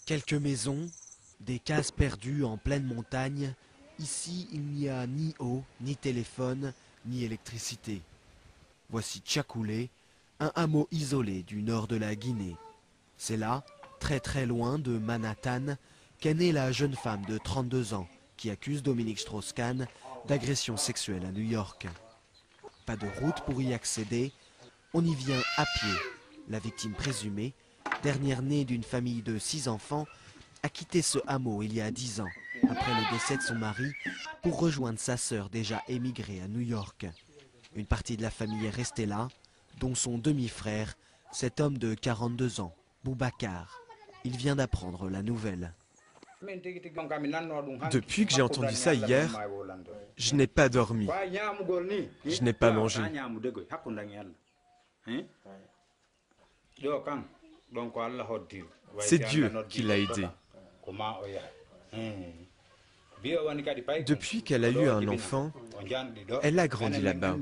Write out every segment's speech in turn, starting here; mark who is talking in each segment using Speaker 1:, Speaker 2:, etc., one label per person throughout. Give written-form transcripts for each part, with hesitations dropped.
Speaker 1: Quelques maisons, des cases perdues en pleine montagne. Ici, il n'y a ni eau, ni téléphone, ni électricité. Voici Tchakoulé, un hameau isolé du nord de la Guinée. C'est là, très très loin de Manhattan, qu'est née la jeune femme de 32 ans qui accuse Dominique Strauss-Kahn d'agression sexuelle à New York. Pas de route pour y accéder, on y vient à pied. La victime présumée, dernière née d'une famille de 6 enfants, a quitté ce hameau il y a 10 ans, après le décès de son mari, pour rejoindre sa sœur déjà émigrée à New York. Une partie de la famille est restée là, dont son demi-frère, cet homme de 42 ans, Boubacar. Il vient d'apprendre la nouvelle.
Speaker 2: Depuis que j'ai entendu ça hier, je n'ai pas dormi. Je n'ai pas mangé. C'est Dieu qui l'a aidée. Depuis qu'elle a eu un enfant, elle a grandi là-bas.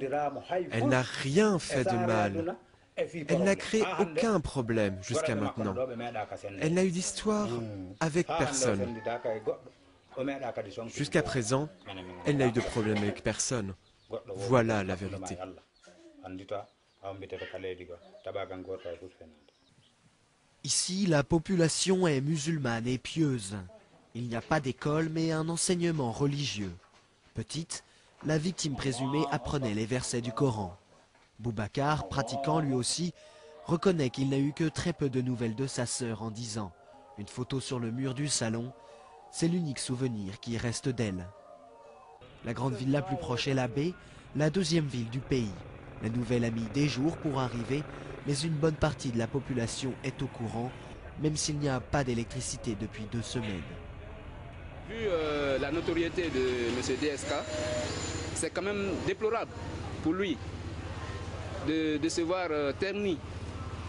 Speaker 2: Elle n'a rien fait de mal. Elle n'a créé aucun problème jusqu'à maintenant. Elle n'a eu d'histoire avec personne. Jusqu'à présent, elle n'a eu de problème avec personne. Voilà la vérité.
Speaker 1: Ici, la population est musulmane et pieuse. Il n'y a pas d'école, mais un enseignement religieux. Petite, la victime présumée apprenait les versets du Coran. Boubacar, pratiquant lui aussi, reconnaît qu'il n'a eu que très peu de nouvelles de sa sœur en 10 ans. Une photo sur le mur du salon, c'est l'unique souvenir qui reste d'elle. La grande ville la plus proche est la baie, la deuxième ville du pays. La nouvelle a mis des jours pour arriver, mais une bonne partie de la population est au courant, même s'il n'y a pas d'électricité depuis 2 semaines.
Speaker 3: Vu la notoriété de M. DSK, c'est quand même déplorable pour lui de se voir terni.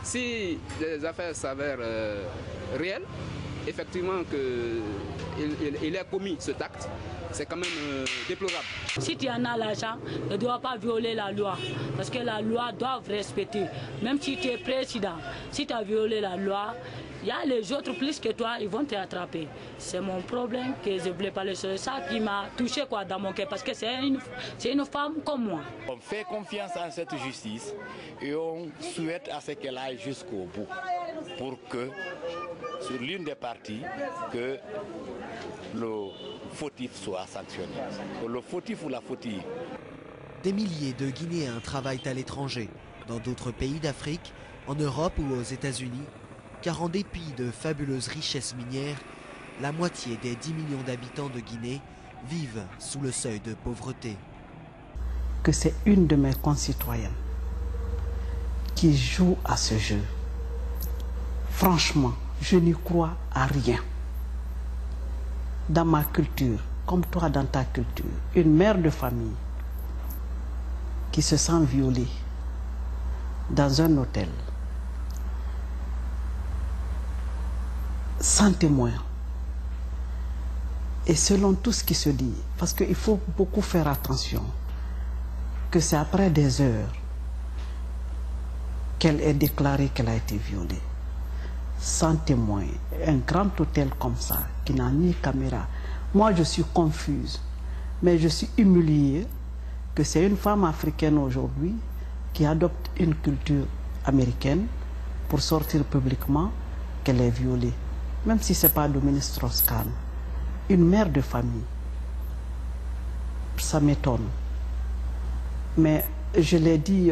Speaker 3: Si les affaires s'avèrent réelles, effectivement qu'il a commis cet acte, c'est quand même déplorable.
Speaker 4: Si tu en as l'argent, ne dois pas violer la loi, parce que la loi doit respecter. Même si tu es président, si tu as violé la loi, il y a les autres plus que toi, ils vont te attraper. C'est mon problème que je ne voulais pas le faire. C'est ça qui m'a touché dans mon cœur, parce que c'est une femme comme moi.
Speaker 5: On fait confiance en cette justice et on souhaite à ce qu'elle aille jusqu'au bout pour que, sur l'une des parties, que le fautif soit sanctionné. Le fautif ou la fautive.
Speaker 1: Des milliers de Guinéens travaillent à l'étranger, dans d'autres pays d'Afrique, en Europe ou aux États-Unis, car en dépit de fabuleuses richesses minières, la moitié des 10 millions d'habitants de Guinée vivent sous le seuil de pauvreté.
Speaker 6: Que c'est une de mes concitoyennes qui joue à ce jeu. Franchement, je n'y crois à rien. Dans ma culture, comme toi dans ta culture, une mère de famille qui se sent violée dans un hôtel, sans témoin, et selon tout ce qui se dit, parce qu'il faut beaucoup faire attention, que c'est après des heures qu'elle ait déclaré qu'elle a été violée. Sans témoin, un grand hôtel comme ça, qui n'a ni caméra. Moi, je suis confuse, mais je suis humiliée que c'est une femme africaine aujourd'hui qui adopte une culture américaine pour sortir publiquement qu'elle est violée. Même si ce n'est pas Dominique Strauss-Kahn, une mère de famille, ça m'étonne. Mais je l'ai dit...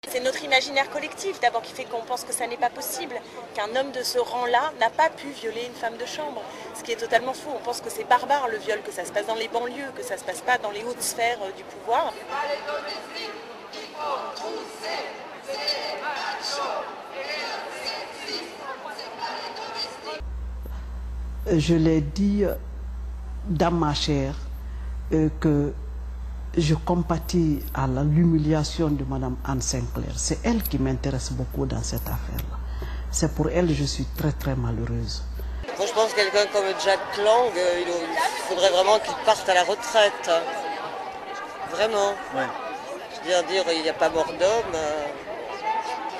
Speaker 7: C'est notre imaginaire collectif d'abord qui fait qu'on pense que ça n'est pas possible, qu'un homme de ce rang-là n'a pas pu violer une femme de chambre. Ce qui est totalement fou, on pense que c'est barbare le viol, que ça se passe dans les banlieues, que ça ne se passe pas dans les hautes sphères du pouvoir.
Speaker 6: Je l'ai dit dans ma chair que je compatis à l'humiliation de Mme Anne Sinclair. C'est elle qui m'intéresse beaucoup dans cette affaire-là. C'est pour elle que je suis très très malheureuse.
Speaker 8: Moi je pense que quelqu'un comme Jack Lang, il faudrait vraiment qu'il parte à la retraite. Vraiment. Ouais. Je veux dire, il n'y a pas mort d'homme.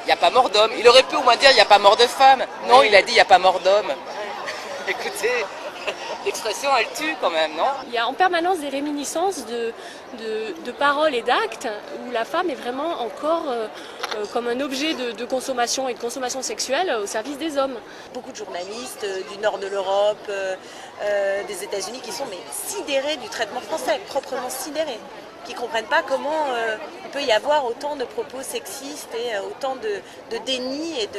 Speaker 9: Il n'y a pas mort d'homme. Il aurait pu au moins dire il n'y a pas mort de femme. Non, il a dit il n'y a pas mort d'homme. Écoutez, l'expression elle tue quand même, non?
Speaker 10: Il y a en permanence des réminiscences de paroles et d'actes où la femme est vraiment encore comme un objet de consommation et de consommation sexuelle au service des hommes.
Speaker 7: Beaucoup de journalistes du nord de l'Europe, des États-Unis qui sont sidérés du traitement français, proprement sidérés, qui ne comprennent pas comment il peut y avoir autant de propos sexistes et autant de déni et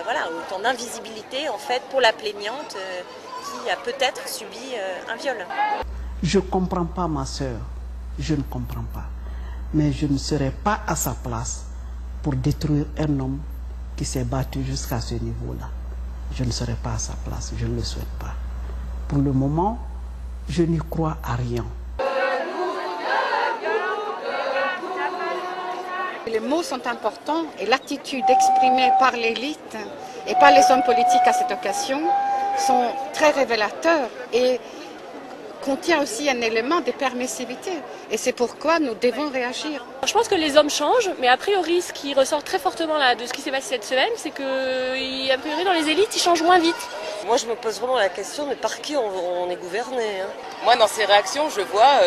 Speaker 7: voilà, autant d'invisibilité en fait pour la plaignante qui a peut-être subi un viol.
Speaker 6: Je ne comprends pas ma sœur, je ne comprends pas. Mais je ne serai pas à sa place pour détruire un homme qui s'est battu jusqu'à ce niveau-là. Je ne serai pas à sa place, je ne le souhaite pas. Pour le moment, je n'y crois à rien.
Speaker 11: Les mots sont importants et l'attitude exprimée par l'élite et par les hommes politiques à cette occasion sont très révélateurs et contient aussi un élément de permissivité. Et c'est pourquoi nous devons réagir.
Speaker 10: Je pense que les hommes changent, mais a priori, ce qui ressort très fortement là, de ce qui s'est passé cette semaine, c'est que, a priori, dans les élites, ils changent moins vite.
Speaker 8: Moi, je me pose vraiment la question, mais par qui on est gouverné, hein?
Speaker 9: Moi, dans ces réactions, je vois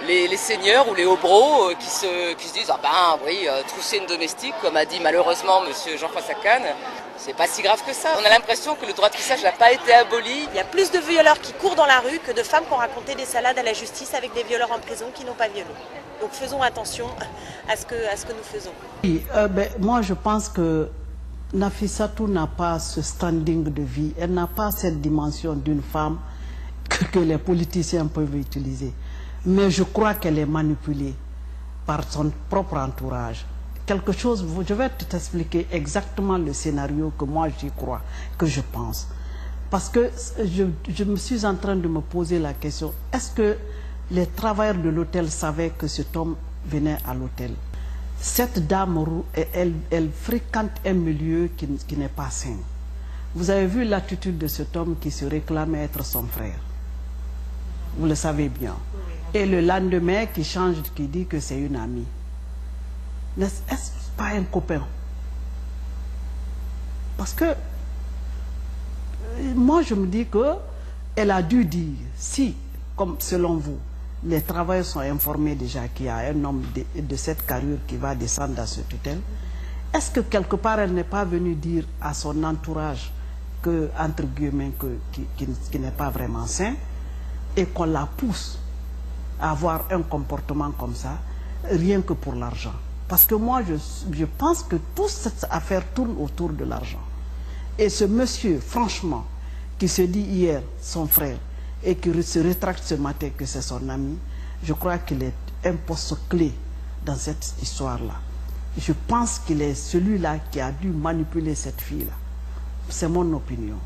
Speaker 9: les seigneurs ou les hobros qui se disent « Ah ben oui, trousser une domestique, comme a dit malheureusement M. Jean-François Kahn, c'est pas si grave que ça. » On a l'impression que le droit de tissage n'a pas été aboli.
Speaker 7: Il y a plus de violeurs qui courent dans la rue que de femmes qui ont raconté des salades à la justice avec des violeurs en prison qui n'ont pas violé. Donc faisons attention à ce que nous faisons.
Speaker 6: Oui, moi, je pense que Nafissatou n'a pas ce standing de vie. Elle n'a pas cette dimension d'une femme que les politiciens peuvent utiliser. Mais je crois qu'elle est manipulée par son propre entourage. Quelque chose, je vais t'expliquer exactement le scénario que moi j'y crois, que je pense. Parce que je me suis en train de me poser la question, est-ce que les travailleurs de l'hôtel savaient que cet homme venait à l'hôtel? Cette dame, elle fréquente un milieu qui n'est pas sain. Vous avez vu l'attitude de cet homme qui se réclamait être son frère. Vous le savez bien. Et le lendemain, qui change, qui dit que c'est une amie. Est-ce pas un copain? Parce que moi, je me dis qu'elle a dû dire, si, comme selon vous, les travailleurs sont informés déjà qu'il y a un homme de cette carrure qui va descendre dans ce hôtel, est-ce que quelque part elle n'est pas venue dire à son entourage que, entre guillemets, qui n'est pas vraiment sain, et qu'on la pousse à avoir un comportement comme ça, rien que pour l'argent? Parce que moi, je pense que toute cette affaire tourne autour de l'argent. Et ce monsieur, franchement, qui se dit hier son frère, et qui se rétracte ce matin que c'est son ami, je crois qu'il est un poste clé dans cette histoire-là. Je pense qu'il est celui-là qui a dû manipuler cette fille-là. C'est mon opinion.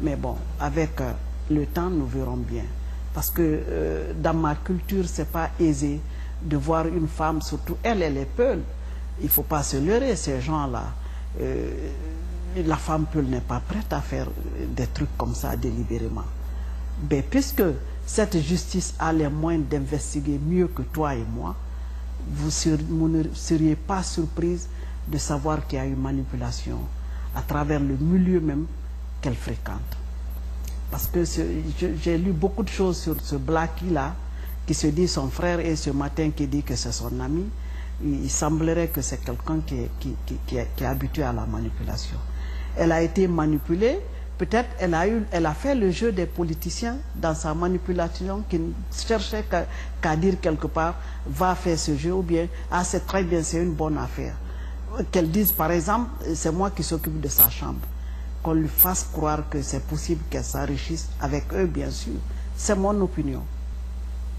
Speaker 6: Mais bon, avec le temps, nous verrons bien. Parce que dans ma culture, ce n'est pas aisé de voir une femme, surtout elle est peule. Il ne faut pas se leurrer, ces gens-là. La femme peule n'est pas prête à faire des trucs comme ça délibérément. Mais puisque cette justice a les moyens d'investiguer mieux que toi et moi, vous ne seriez pas surprise de savoir qu'il y a eu manipulation à travers le milieu même qu'elle fréquente. Parce que j'ai lu beaucoup de choses sur ce Blackie-là, qui se dit son frère, et ce matin qui dit que c'est son ami. Il semblerait que c'est quelqu'un qui est habitué à la manipulation. Elle a été manipulée. Peut-être elle a fait le jeu des politiciens dans sa manipulation, qui ne cherchait qu'à dire quelque part, va faire ce jeu, ou bien, ah c'est très bien, c'est une bonne affaire. Qu'elle dise par exemple, c'est moi qui s'occupe de sa chambre. Qu'on lui fasse croire que c'est possible qu'elle s'enrichisse avec eux, bien sûr. C'est mon opinion.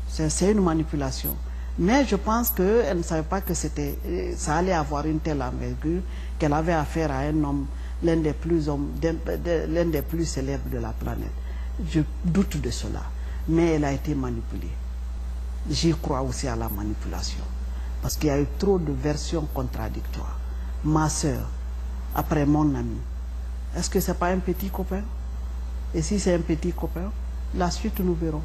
Speaker 6: C'est une manipulation. Mais je pense qu'elle ne savait pas que ça allait avoir une telle envergure, qu'elle avait affaire à un homme, l'un des plus célèbres de la planète. Je doute de cela. Mais elle a été manipulée. J'y crois aussi à la manipulation. Parce qu'il y a eu trop de versions contradictoires. Ma soeur, après mon ami, est-ce que ce n'est pas un petit copain? Et si c'est un petit copain, la suite nous verrons.